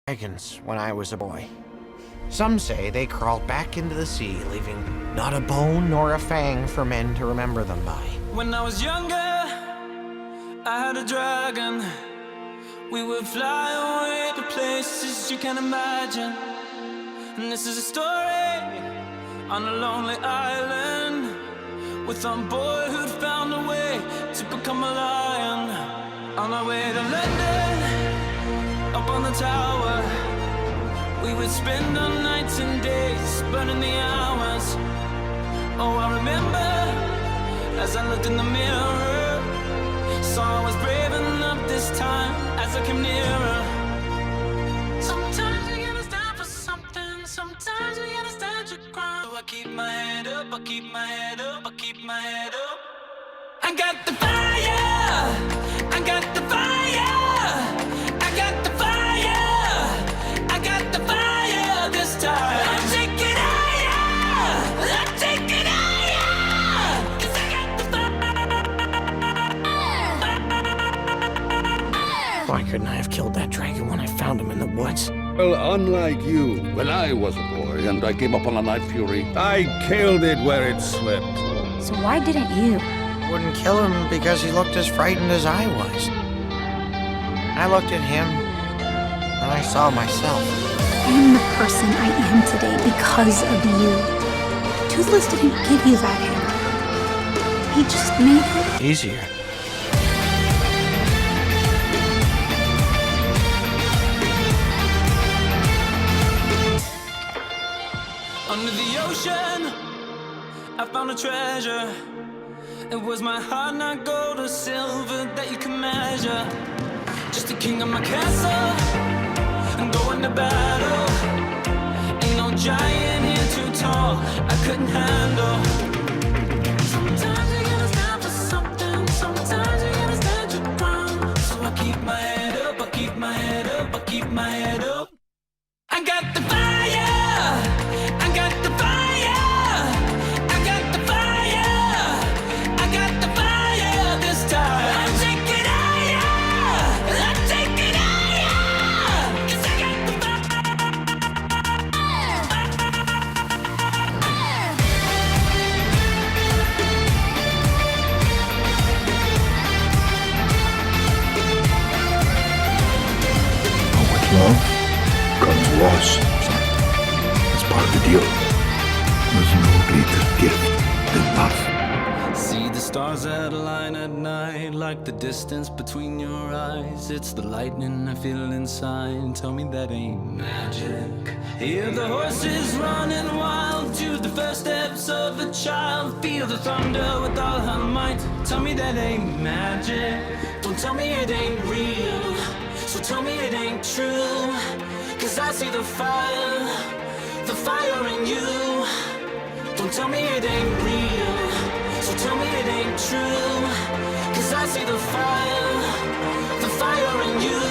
dragons when I was a boy. Some say they crawled back into the sea, leaving not a bone nor a fang for men to remember them by. When I was younger, I had a dragon. We would fly away to places you can't imagine. And this is a story on a lonely island with some boy who'd found a way to become a lion. On our way to London, up on the tower, we would spend our nights and days burning the hours. Oh, I remember as I looked in the mirror, saw I was brave enough this time as I came nearer. Sometimes you gotta stand for something, sometimes you gotta stand your ground. So I keep my head up, I keep my head up, I keep my head up. I got the fire, I got the fire, I got the fire, I got the fire this time. I'll take it higher, I'll take it higher, 'cause I got the fire. Why couldn't I have killed that dragon when I found him in the woods? Well, unlike you, when I was a boy and I came upon a night fury, I killed it where it slept. So why didn't you? Wouldn't kill him because he looked as frightened as I was. I looked at him, and I saw myself. I am the person I am today because of you. Toothless didn't give you that hair. He just made it Easier. Under the ocean, I found a treasure. It was my heart, not gold or silver that you can measure. Just the king of my castle, and going to battle. Ain't no giant here too tall I couldn't handle. Sometimes you gotta stand for something, sometimes you gotta stand your ground. So I keep my head up, I keep my head up, I keep my head up. I got the fire, I got the fire, I got the fire, I got the fire this time. I'll take it higher, I'll take it higher, 'cause I got the But with love comes loss. It's part of the deal. There's no greater gift than love. See the stars that align at night, like the distance between your eyes. It's the lightning I feel inside. Tell me that ain't magic. Hear the horses running wild to the first steps of a child. Feel the thunder with all her might. Tell me that ain't magic. Don't tell me it ain't real. So tell me it ain't true. 'Cause I see the fire in you. Don't tell me it ain't real. So tell me it ain't true, 'cause I see the fire in you.